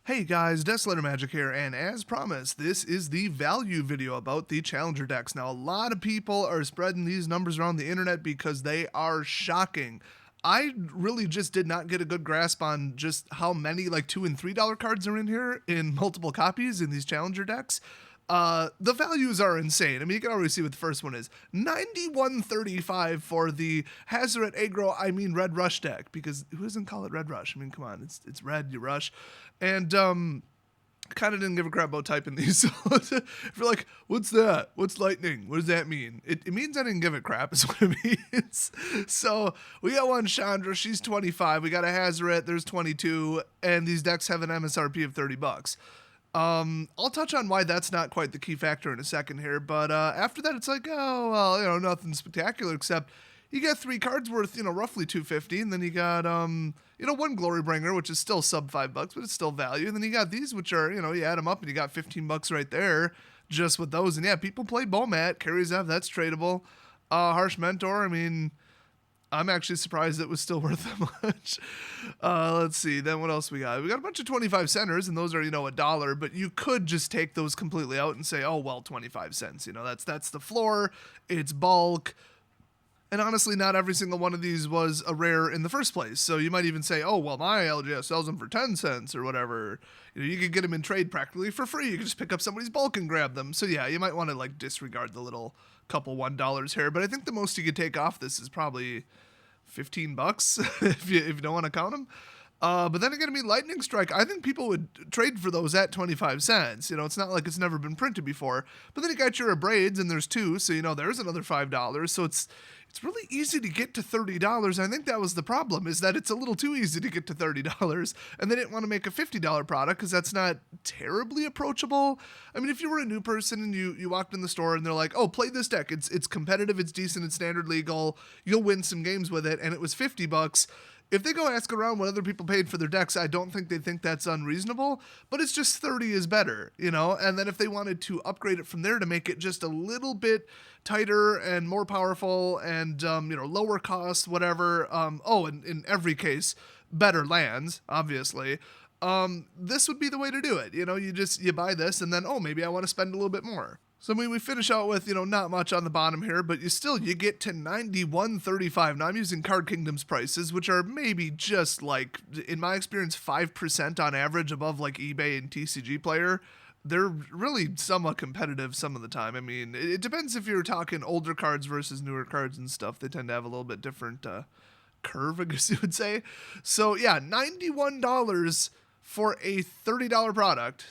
Hey guys, Desolator Magic here, and as promised, this is the value video about the Challenger decks. Now, a lot of people are spreading these numbers around the internet because they are shocking. I really just did not get a good grasp on just how many like $2 and $3 cards are in here in multiple copies in these Challenger decks. The values are insane. I mean, you can already see what the first one is. 91.35 for the Hazoret Aggro, Red Rush deck, because who doesn't call it Red Rush? I mean, come on, it's red, you rush. And kind of didn't give a crap about typing these. So if you're like, what's that? What's lightning? What does that mean? It means I didn't give a crap is what it means. So we got one Chandra, she's 25. We got a Hazoret, there's 22. And these decks have an MSRP of $30. I'll touch on why that's not quite the key factor in a second here, but after that it's like, oh, well, nothing spectacular except you got 3 cards worth, roughly $250, and then you got, one Glorybringer, which is still sub $5, but it's still value, and then you got these, which are, you add them up and you got $15 right there just with those, and yeah, people play Bomat, Karizev, that's tradable, Harsh Mentor, I mean, I'm actually surprised it was still worth that much. Let's see. Then what else we got? We got a bunch of 25 centers, and those are, $1. But you could just take those completely out and say, oh, well, 25 cents. That's the floor. It's bulk. And honestly, not every single one of these was a rare in the first place. So you might even say, oh, well, my LGS sells them for 10 cents or whatever. You could get them in trade practically for free. You could just pick up somebody's bulk and grab them. So yeah, you might want to disregard the little couple $1 here. But I think the most you could take off this is probably $15 if you don't want to count them. But then again, Lightning Strike, I think people would trade for those at 25 cents. It's not like it's never been printed before. But then you got your Abrades, and there's 2, so, there's another $5. So it's really easy to get to $30. I think that was the problem, is that it's a little too easy to get to $30. And they didn't want to make a $50 product because that's not terribly approachable. I mean, if you were a new person and you walked in the store and they're like, oh, play this deck. It's competitive, it's decent, it's standard legal. You'll win some games with it. And it was $50. If they go ask around what other people paid for their decks, I don't think they think that's unreasonable, but it's just 30 is better, And then if they wanted to upgrade it from there to make it just a little bit tighter and more powerful and, lower cost, whatever. And in every case, better lands, obviously. This would be the way to do it. You buy this and then, maybe I want to spend a little bit more. So we finish out with, not much on the bottom here, but you get to 91.35. Now I'm using Card Kingdom's prices, which are maybe just in my experience, 5% on average above eBay and TCG Player. They're really somewhat competitive some of the time. I mean, it depends if you're talking older cards versus newer cards and stuff. They tend to have a little bit different curve, I guess you would say. So yeah, $91 for a $30 product.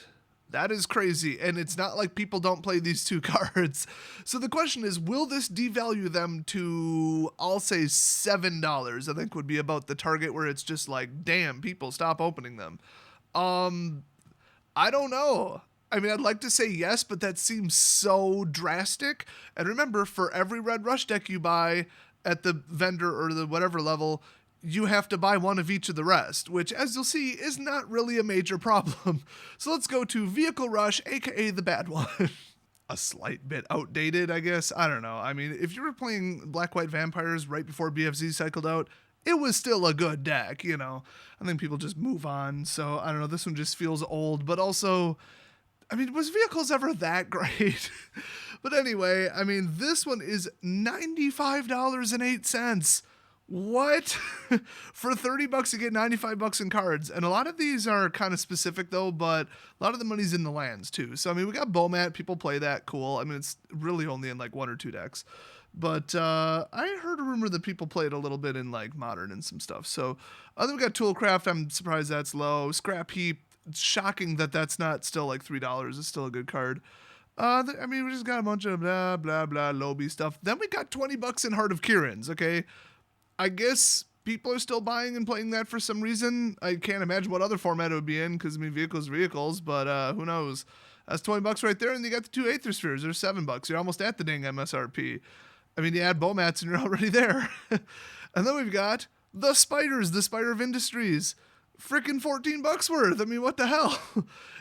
That is crazy, and it's not like people don't play these 2 cards. So the question is, will this devalue them to, I'll say $7, I think would be about the target where it's just damn, people stop opening them. I don't know. I mean, I'd like to say yes, but that seems so drastic. And remember, for every Red Rush deck you buy at the vendor or the whatever level, you have to buy one of each of the rest, which, as you'll see, is not really a major problem. So let's go to Vehicle Rush, aka the bad one. A slight bit outdated, I guess. I don't know. I mean, if you were playing Black-White Vampires right before BFZ cycled out, it was still a good deck, I think people just move on. So, I don't know. This one just feels old, but also, I mean, was Vehicles ever that great? But anyway, I mean, this one is $95.08. What? For $30 you get $95 in cards. And a lot of these are kind of specific though, but a lot of the money's in the lands too. So I mean, we got Bomat, people play that, cool. I mean, it's really only in 1 or 2 decks. But I heard a rumor that people played a little bit in Modern and some stuff. So then we got Toolcraft, I'm surprised that's low. Scrap Heap, it's shocking that that's not still $3. It's still a good card. I mean, we just got a bunch of blah, blah, blah, Lobby stuff. Then we got $20 in Heart of Kirin's, okay? I guess people are still buying and playing that for some reason. I can't imagine what other format it would be in, because, I mean, vehicles, but who knows? That's $20 right there, and you got the 2 Aether Spheres. They're $7. You're almost at the dang MSRP. I mean, you add Bomats, and you're already there. And then we've got the Spiders, the Spider of Industries. freaking $14 worth. I mean, what the hell?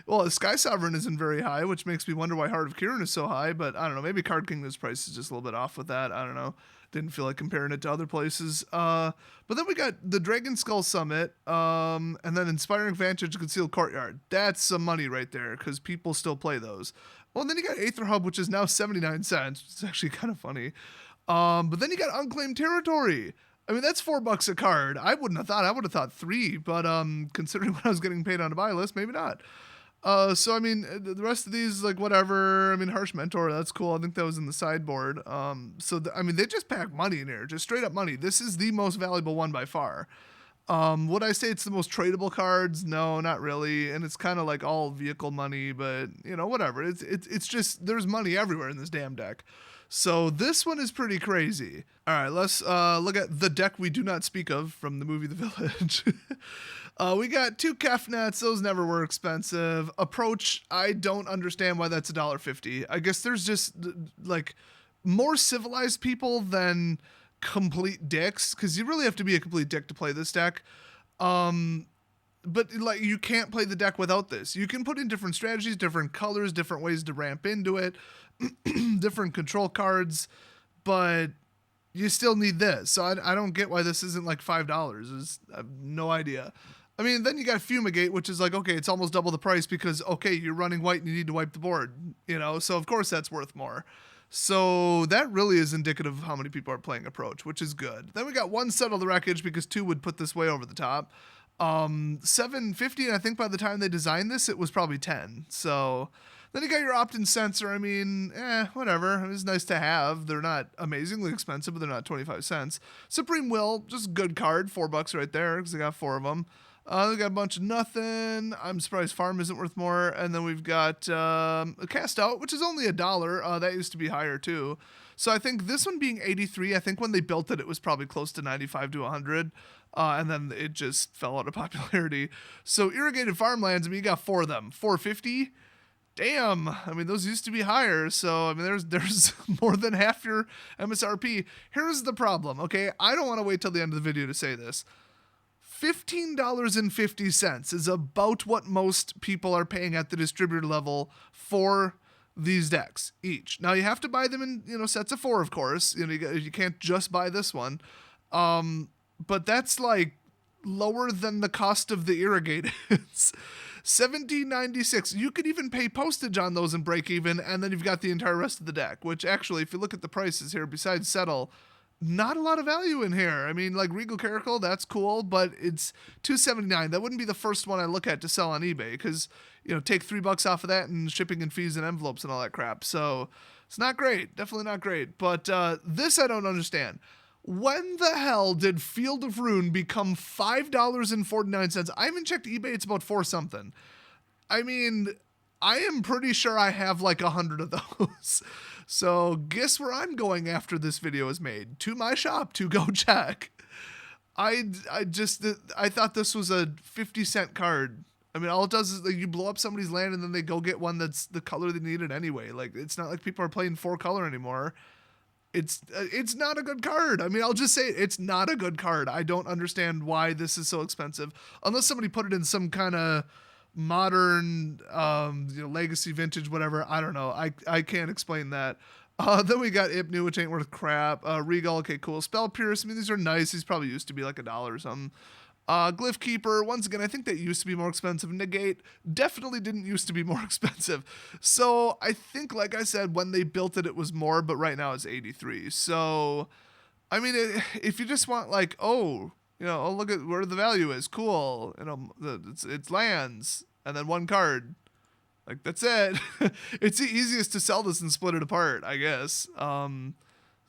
Well, Sky Sovereign isn't very high, which makes me wonder why Heart of Kirin is so high, but I don't know. Maybe Card Kingdom's price is just a little bit off with that. I don't know. Didn't feel like comparing it to other places. But then we got the Dragon Skull Summit, and then Inspiring Vantage Concealed Courtyard. That's some money right there, because people still play those. Well, and then you got Aether Hub, which is now 79 cents. It's actually kind of funny. But then you got Unclaimed Territory. I mean, that's $4 a card. I wouldn't have thought. I would have thought 3, but considering what I was getting paid on a buy list, maybe not. So I mean, the rest of these, like, whatever. I mean, Harsh Mentor, that's cool. I think that was in the sideboard. I mean, they just pack money in here, just straight up money. This is the most valuable one by far. Would I say it's the most tradable cards? No, not really. And it's kind of like all vehicle money, but you know, whatever. It's just, there's money everywhere in this damn deck. So this one is pretty crazy. All right, let's look at the deck we do not speak of from the movie The Village. We got 2 Kefnets. Those never were expensive. Approach, I don't understand why that's $1.50. I guess there's just like more civilized people than complete dicks, because you really have to be a complete dick to play this deck. But like, you can't play the deck without this. You can put in different strategies, different colors, different ways to ramp into it, different control cards, but you still need this. So I don't get why this isn't like $5. I have no idea. I mean, then you got Fumigate, which is like, okay, it's almost double the price because, okay, you're running white and you need to wipe the board, you know? So of course that's worth more. So that really is indicative of how many people are playing Approach, which is good. Then we got 1 Settle the Wreckage, because 2 would put this way over the top. $7.50, and I think by the time they designed this, it was probably 10. So then you got your opt-in sensor. I mean, whatever. It's nice to have. They're not amazingly expensive, but they're not 25 cents. Supreme Will, just good card, $4 right there, because I got 4 of them. We got a bunch of nothing. I'm surprised Farm isn't worth more. And then we've got Cast Out, which is only $1. That used to be higher too. So I think this one being 83, I think when they built it, it was probably close to 95 to 100. And then it just fell out of popularity. So Irrigated Farmlands, I mean, you got 4 of them. 450? Damn. I mean, those used to be higher. So, I mean, there's more than half your MSRP. Here's the problem, okay? I don't want to wait till the end of the video to say this. $15.50 is about what most people are paying at the distributor level for these decks each. Now you have to buy them in, you know, sets of 4, of course. You know, you can't just buy this one. But that's like lower than the cost of the Irrigated. $17.96. You could even pay postage on those and break even, and then you've got the entire rest of the deck, which actually, if you look at the prices here, besides Settle, not a lot of value in here. I mean, like Regal Caracal, that's cool, but it's $2.79. That wouldn't be the first one I look at to sell on eBay, because, you know, take $3 off of that and shipping and fees and envelopes and all that crap. So it's not great. Definitely not great. But this I don't understand. When the hell did Field of Ruin become $5.49? I haven't checked eBay. It's about 4 something. I mean, I am pretty sure I have like 100 of those. So guess where I'm going after this video is made? To my shop to go check. I thought this was a 50-cent card. I mean, all it does is like, you blow up somebody's land and then they go get one that's the color they needed anyway. Like, it's not like people are playing 4 color anymore. It's not a good card. I mean, I'll just say it's not a good card. I don't understand why this is so expensive, unless somebody put it in some kind of modern, you know, legacy, vintage, whatever. I don't know. I can't explain that. Then we got Ipnu, which ain't worth crap. Regal, okay, cool. Spell Pierce, I mean, these are nice. These probably used to be like $1 or something. Glyph Keeper, once again, I think that used to be more expensive. Negate definitely didn't used to be more expensive. So I think, like I said, when they built it, it was more, but right now it's 83. So, I mean, if you just want like, oh, you know, oh, look at where the value is. Cool. You know, it's lands and then 1 card. Like, that's it. It's the easiest to sell this and split it apart, I guess.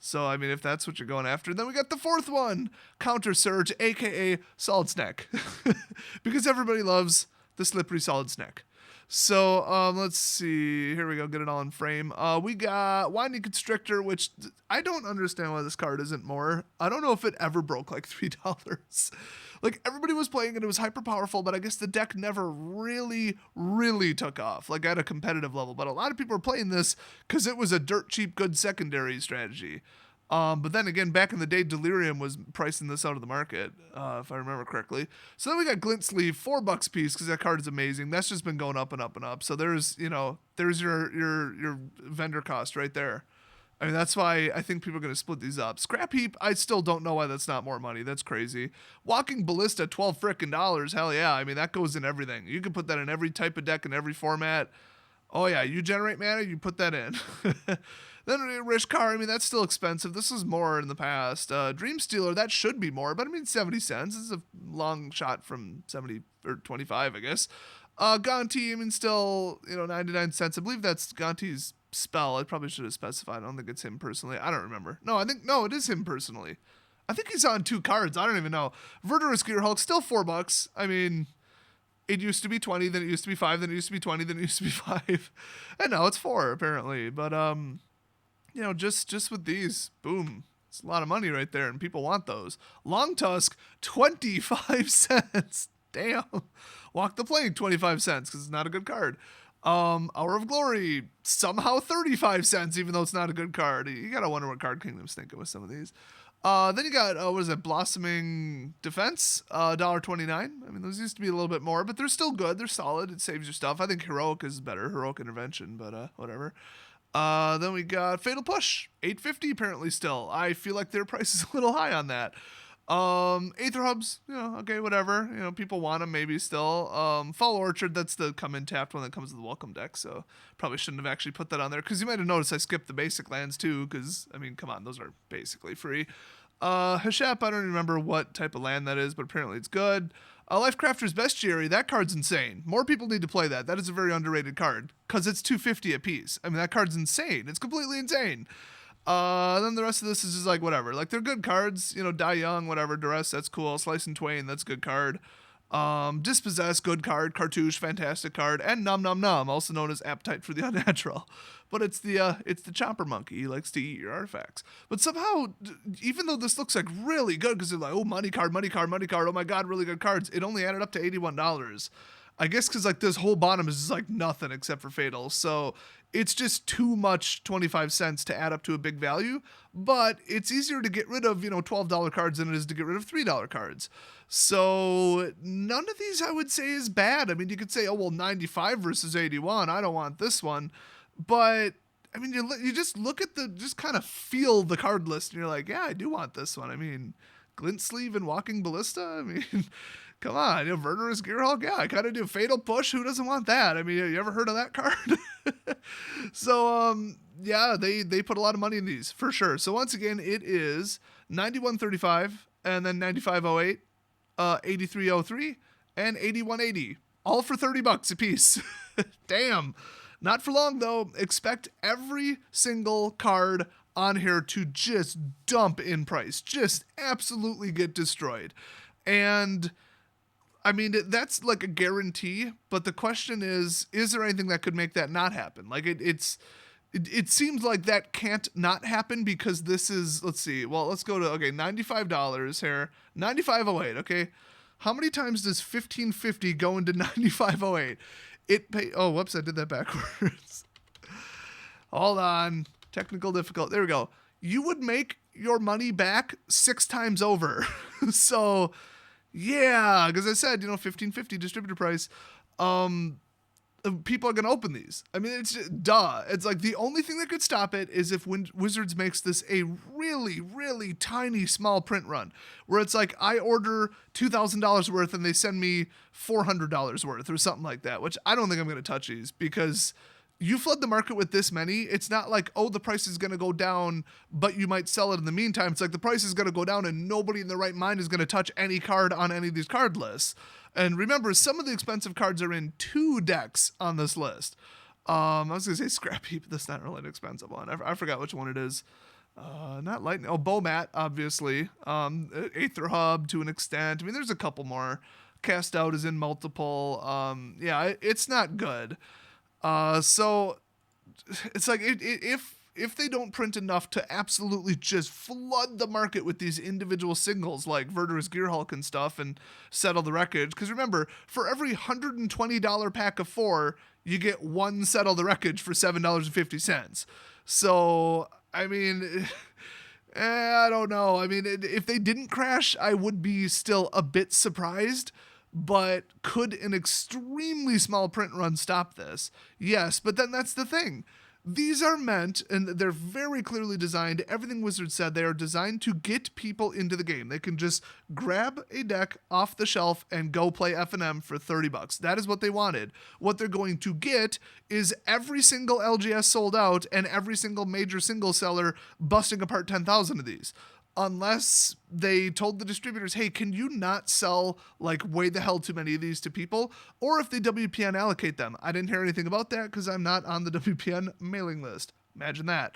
So, I mean, if that's what you're going after, then we got the 4th one, Counter Surge, aka Solid Snake, because everybody loves the slippery Solid Snake. So, let's see. Here we go. Get it all in frame. We got Winding Constrictor, which I don't understand why this card isn't more. I don't know if it ever broke like $3. Like, everybody was playing it. It was hyper powerful, but I guess the deck never really, really took off, like at a competitive level. But a lot of people are playing this because it was a dirt cheap, good secondary strategy. But then again, back in the day, Delirium was pricing this out of the market, if I remember correctly. So then we got Glint Sleeve, $4 a piece, because that card is amazing. That's just been going up and up and up. So there's, there's your vendor cost right there. I mean, that's why I think people are going to split these up. Scrap Heap, I still don't know why that's not more money. That's crazy. Walking Ballista, $12 frickin' dollars. Hell yeah. I mean, that goes in everything. You can put that in every type of deck in every format. Oh yeah, you generate mana, you put that in. Then Rishkar, I mean, that's still expensive. This is more in the past. Dream Stealer, that should be more, but I mean, 70 cents. This is a long shot from 70 or 25, I guess. Gonti, I mean, still, 99 cents. I believe that's Gonti's spell. I probably should have specified. I don't think it's him personally. I don't remember. No, it is him personally. I think he's on 2 cards. I don't even know. Verdurous Gearhulk, still $4. I mean, it used to be 20, then it used to be 5, then it used to be 20, then it used to be 5. And now it's 4, apparently. But, just with these, boom. It's a lot of money right there, and people want those. Long Tusk, 25 cents. Damn. Walk the Plank, 25 cents, because it's not a good card. Hour of Glory, somehow 35 cents, even though it's not a good card. You gotta wonder what Card Kingdom's thinking with some of these. Then you got, what is it, Blossoming Defense, $1.29. I mean, those used to be a little bit more, but they're still good. They're solid. It saves your stuff. I think Heroic is better, Heroic Intervention, but whatever. Then we got Fatal Push, $8.50 apparently still. I feel like their price is a little high on that. Aether Hubs, okay, whatever. People want them maybe still. Fall Orchard, that's the come in tapped one that comes with the welcome deck, so probably shouldn't have actually put that on there, because you might have noticed I skipped the basic lands too, because, I mean, come on, those are basically free. Hashep, I don't even remember what type of land that is, but apparently it's good. Lifecrafter's Bestiary, that card's insane. More people need to play that. That is a very underrated card, because it's $2.50 a piece. I mean, that card's insane. It's completely insane. Then the rest of this is just like whatever. Like, they're good cards. Die Young, whatever. Duress, that's cool. Slice and Twain, that's a good card. Dispossess, good card. Cartouche, fantastic card. And Num Num Num, also known as Appetite for the Unnatural. But it's the chopper monkey. He likes to eat your artifacts. But somehow, even though this looks like really good, because they're like, oh, money card, money card, money card. Oh my God, really good cards. It only added up to $81. I guess because like this whole bottom is just like nothing except for Fatal. So it's just too much 25 cents to add up to a big value. But it's easier to get rid of, $12 cards than it is to get rid of $3 cards. So none of these I would say is bad. I mean, you could say, oh, well, 95 versus 81. I don't want this one. But I mean, you just look at just kind of feel the card list and you're like, yeah, I do want this one. I mean, Glint Sleeve and Walking Ballista. I mean, come on, Verdurous Gearhulk. Yeah, I kind of do. Fatal Push. Who doesn't want that? I mean, you ever heard of that card? So, yeah, they put a lot of money in these for sure. So once again, it is 91.35 and then 95.08, 83.03 and 81.80, all for $30 a piece. Damn. Not for long, though. Expect every single card on here to just dump in price. Just absolutely get destroyed. And, I mean, that's like a guarantee. But the question is there anything that could make that not happen? Like, it seems like that can't not happen because this is, let's see. Well, let's go to, okay, $95 here. 95.08, okay? How many times does 15.50 go into 95.08? Oh, whoops, I did that backwards. Hold on. Technical difficulty. There we go. You would make your money back 6 times over. So, yeah, because I said, $15.50 distributor price. People are going to open these. I mean, it's just, duh. It's like the only thing that could stop it is if Wizards makes this a really, really tiny, small print run where it's like I order $2,000 worth and they send me $400 worth or something like that, which I don't think I'm going to touch these because you flood the market with this many. It's not like, oh, the price is going to go down, but you might sell it in the meantime. It's like the price is going to go down and nobody in their right mind is going to touch any card on any of these card lists. And remember, some of the expensive cards are in 2 decks on this list. I was going to say Scrap Heap, but that's not really an expensive one. I forgot which one it is. Not Lightning. Oh, Bomat, obviously. Aether Hub to an extent. I mean, there's a couple more. Cast Out is in multiple. Yeah, it's not good. So it's like if they don't print enough to absolutely just flood the market with these individual singles like Verdurous Gearhulk and stuff and Settle the Wreckage, because remember, for every $120 pack of 4, you get 1 Settle the Wreckage for $7.50. So, I mean, I don't know. I mean, if they didn't crash, I would be still a bit surprised. But could an extremely small print run stop this? Yes, but then that's the thing. These are meant, and they're very clearly designed. Everything Wizards said, they are designed to get people into the game. They can just grab a deck off the shelf and go play F&M for $30. That is what they wanted. What they're going to get is every single LGS sold out and every single major single seller busting apart 10,000 of these. Unless they told the distributors, hey, can you not sell like way the hell too many of these to people? Or if they WPN allocate them. I didn't hear anything about that because I'm not on the WPN mailing list. Imagine that.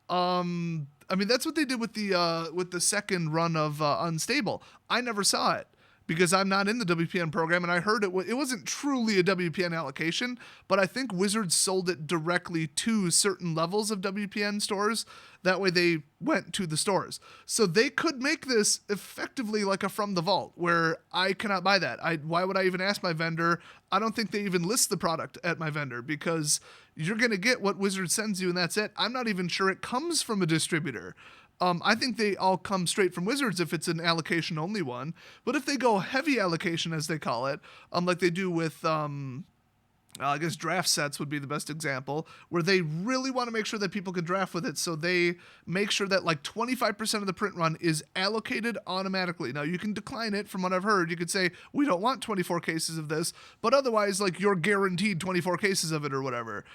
I mean, that's what they did with the second run of Unstable. I never saw it because I'm not in the WPN program, and I heard it wasn't truly a WPN allocation, but I think Wizards sold it directly to certain levels of WPN stores. That way they went to the stores. So they could make this effectively like a From the Vault, where I cannot buy that. Why would I even ask my vendor? I don't think they even list the product at my vendor because you're going to get what Wizards sends you, and that's it. I'm not even sure it comes from a distributor. I think they all come straight from Wizards if it's an allocation only one. But if they go heavy allocation, as they call it, like they do with, I guess draft sets would be the best example, where they really want to make sure that people can draft with it. So they make sure that like 25% of the print run is allocated automatically. Now you can decline it from what I've heard. You could say, we don't want 24 cases of this, but otherwise like you're guaranteed 24 cases of it or whatever.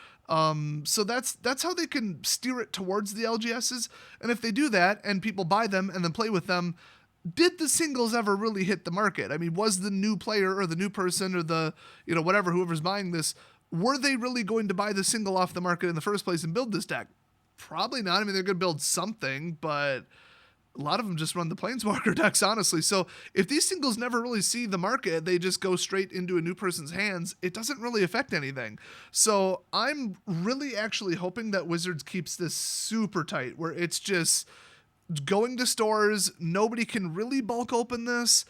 So that's how they can steer it towards the LGSs. And if they do that and people buy them and then play with them, did the singles ever really hit the market? I mean, was the new player or the new person or the, whatever, whoever's buying this, were they really going to buy the single off the market in the first place and build this deck? Probably not. I mean, they're going to build something, but a lot of them just run the Planeswalker decks, honestly. So if these singles never really see the market, they just go straight into a new person's hands, it doesn't really affect anything. So I'm really actually hoping that Wizards keeps this super tight, where it's just going to stores, nobody can really bulk open this.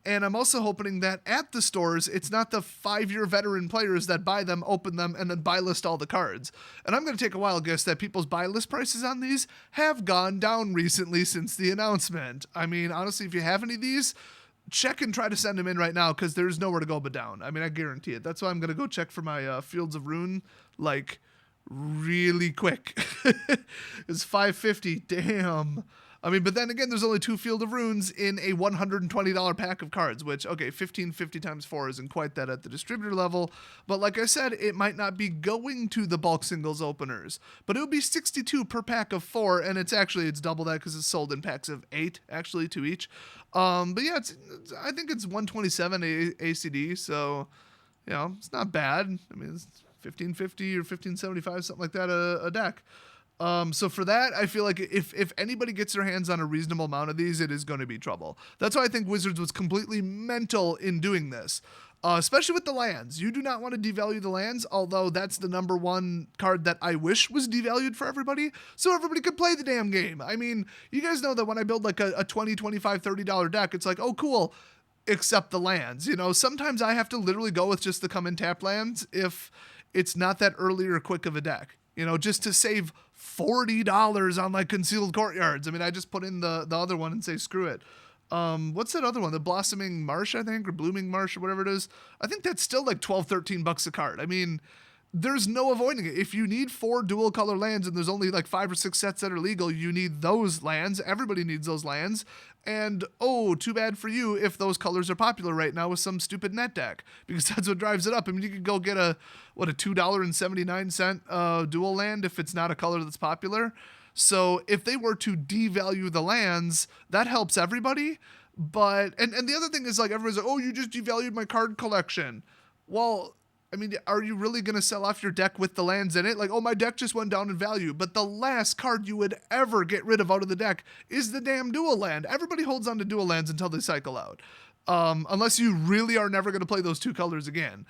And I'm also hoping that at the stores, it's not the 5-year veteran players that buy them, open them, and then buy list all the cards. And I'm going to take a wild guess that people's buy list prices on these have gone down recently since the announcement. I mean, honestly, if you have any of these, check and try to send them in right now because there's nowhere to go but down. I mean, I guarantee it. That's why I'm going to go check for my Fields of Ruin, like, really quick. It's 550. Damn. I mean, but then again, there's only 2 Field of Runes in a $120 pack of cards, which, okay, 1550 times 4 isn't quite that at the distributor level. But like I said, it might not be going to the bulk singles openers, but it would be 62 per pack of 4. And it's double that because it's sold in packs of 8, actually, to each. But yeah, I think it's 127 ACD. So, it's not bad. I mean, it's 1550 or 1575, something like that, a deck. So for that, I feel like if anybody gets their hands on a reasonable amount of these, it is going to be trouble. That's why I think Wizards was completely mental in doing this, especially with the lands. You do not want to devalue the lands, although that's the number one card that I wish was devalued for everybody, so everybody could play the damn game. I mean, you guys know that when I build like a $20, $25, $30 deck, it's like, oh, cool, except the lands. Sometimes I have to literally go with just the come and tap lands if it's not that early or quick of a deck. Just to save $40 on like Concealed Courtyards. I mean, I just put in the other one and say, screw it. What's that other one? The Blossoming Marsh, I think, or Blooming Marsh, or whatever it is. I think that's still like $12, $13 a card. I mean, there's no avoiding it. If you need 4 dual color lands and there's only like 5 or 6 sets that are legal, you need those lands. Everybody needs those lands. And, oh, too bad for you if those colors are popular right now with some stupid net deck, because that's what drives it up. I mean, you could go get a $2.79 dual land if it's not a color that's popular. So if they were to devalue the lands, that helps everybody. But, and the other thing is, like, everyone's like, oh, you just devalued my card collection. Well, I mean, are you really going to sell off your deck with the lands in it? Like, oh, my deck just went down in value. But the last card you would ever get rid of out of the deck is the damn dual land. Everybody holds on to dual lands until they cycle out. Unless you really are never going to play those 2 colors again.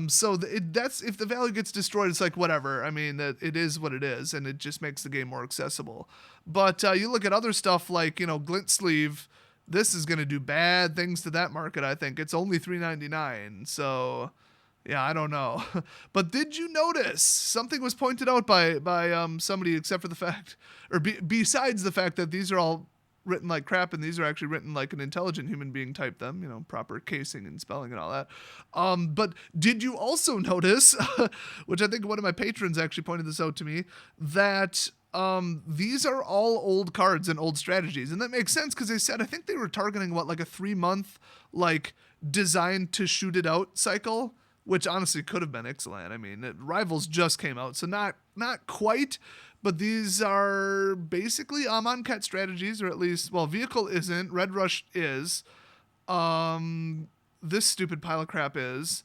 So that's if the value gets destroyed, it's like, whatever. I mean, it is what it is, and it just makes the game more accessible. But you look at other stuff like, Glint Sleeve. This is going to do bad things to that market, I think. It's only $3.99. So... Yeah, I don't know. But did you notice something was pointed out by somebody, except for the fact, or besides the fact that these are all written like crap and these are actually written like an intelligent human being typed them, proper casing and spelling and all that. But did you also notice, which I think one of my patrons actually pointed this out to me, that these are all old cards and old strategies, and that makes sense because they said I think they were targeting like a 3-month like design to shoot it out cycle, which honestly could have been Ixalan. I mean, Rivals just came out, so not quite, but these are basically Amonkhet strategies, or at least, well, Vehicle isn't, Red Rush is, this stupid pile of crap is,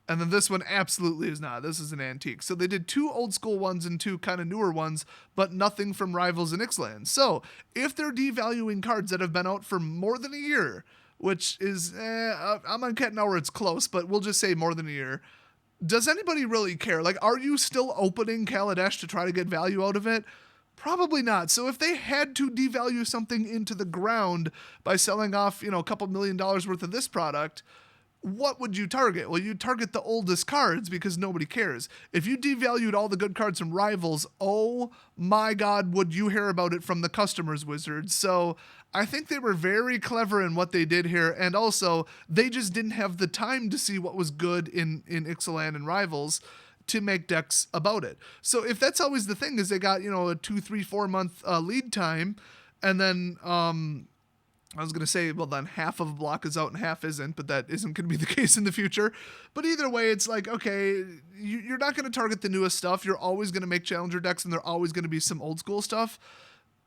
and then this one absolutely is not. This is an antique. So they did 2 old school ones and 2 kind of newer ones, but nothing from Rivals and Ixalan. So if they're devaluing cards that have been out for more than a year, which is, I'm on Cat now where it's close, but we'll just say more than a year. Does anybody really care? Like, are you still opening Kaladesh to try to get value out of it? Probably not. So if they had to devalue something into the ground by selling off, a couple $1 million worth of this product, what would you target? Well, you'd target the oldest cards because nobody cares. If you devalued all the good cards from Rivals, oh my God, would you hear about it from the customers, Wizards? So I think they were very clever in what they did here, and also they just didn't have the time to see what was good in Ixalan and Rivals to make decks about it. So if that's always the thing, is they got, a 2, 3, 4 month lead time, and then I was going to say, well, then half of a block is out and half isn't, but that isn't going to be the case in the future. But either way, it's like, okay, you're not going to target the newest stuff. You're always going to make challenger decks, and they're always going to be some old school stuff.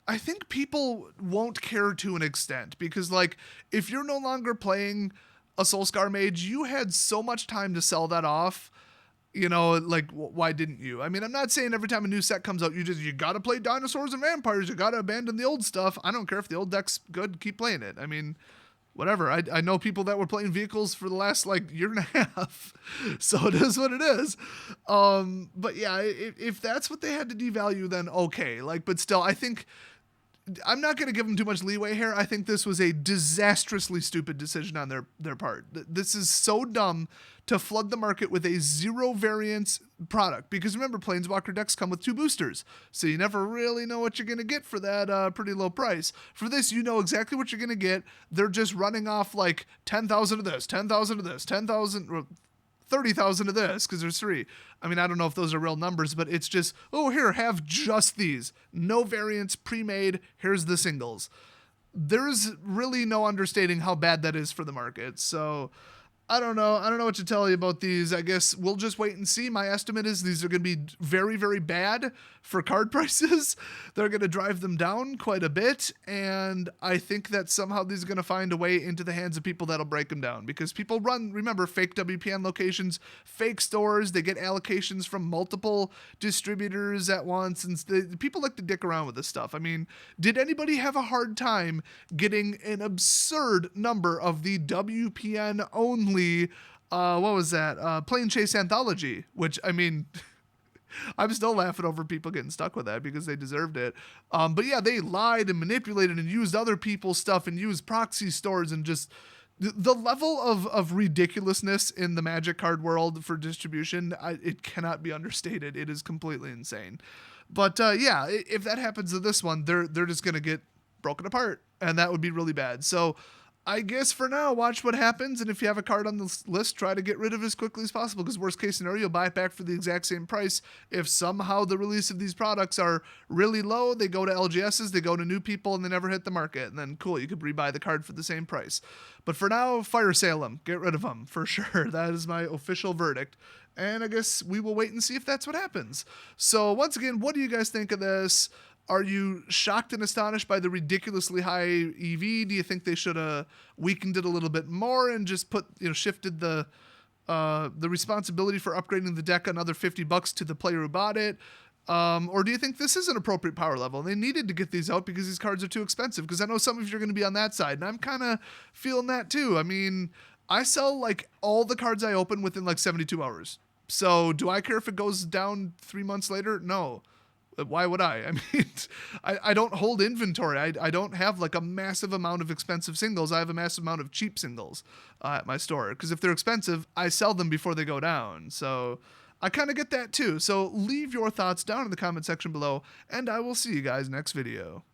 I think people won't care to an extent because, like, if you're no longer playing a Soulscar Mage, you had so much time to sell that off. Like, why didn't you? I mean, I'm not saying every time a new set comes out, you gotta play dinosaurs and vampires. You gotta abandon the old stuff. I don't care if the old deck's good. Keep playing it. I mean, whatever. I know people that were playing Vehicles for the last, like, year and a half. So it is what it is. But yeah, if that's what they had to devalue, then okay. Like, but still, I think I'm not going to give them too much leeway here. I think this was a disastrously stupid decision on their part. This is so dumb to flood the market with a 0 variance product. Because remember, Planeswalker decks come with 2 boosters. So you never really know what you're going to get for that pretty low price. For this, you know exactly what you're going to get. They're just running off like 10,000 of this, 10,000 of this, 10,000... 30,000 of this because there's 3. I mean, I don't know if those are real numbers, but it's just, oh, here, have just these. No variants, pre-made, here's the singles. There's really no understating how bad that is for the market. So I don't know. I don't know what to tell you about these. I guess we'll just wait and see. My estimate is these are going to be very, very bad for card prices. They're going to drive them down quite a bit. And I think that somehow these are going to find a way into the hands of people that'll break them down. Because people run, remember, fake WPN locations, fake stores. They get allocations from multiple distributors at once. And people like to dick around with this stuff. I mean, did anybody have a hard time getting an absurd number of the WPN only what was that? Plane Chase Anthology, which, I mean, I'm still laughing over people getting stuck with that because they deserved it. But yeah, they lied and manipulated and used other people's stuff and used proxy stores and just the level of ridiculousness in the Magic card world for distribution, it cannot be understated. It is completely insane. But yeah, if that happens to this one, they're just going to get broken apart, and that would be really bad. So I guess for now, watch what happens, and if you have a card on the list, try to get rid of it as quickly as possible, because worst case scenario, you'll buy it back for the exact same price. If somehow the release of these products are really low, they go to LGSs, they go to new people, and they never hit the market, and then cool, you could rebuy the card for the same price. But for now, fire sale them. Get rid of them, for sure. That is my official verdict. And I guess we will wait and see if that's what happens. So once again, what do you guys think of this? Are you shocked and astonished by the ridiculously high EV? Do you think they should have weakened it a little bit more and just shifted the responsibility for upgrading the deck another $50 to the player who bought it? Or do you think this is an appropriate power level? They needed to get these out because these cards are too expensive. Because I know some of you are going to be on that side, and I'm kind of feeling that too. I mean, I sell like all the cards I open within like 72 hours. So do I care if it goes down 3 months later? No. Why would I? I mean, I don't hold inventory. I don't have like a massive amount of expensive singles. I have a massive amount of cheap singles at my store. Because if they're expensive, I sell them before they go down. So I kind of get that too. So leave your thoughts down in the comment section below, and I will see you guys next video.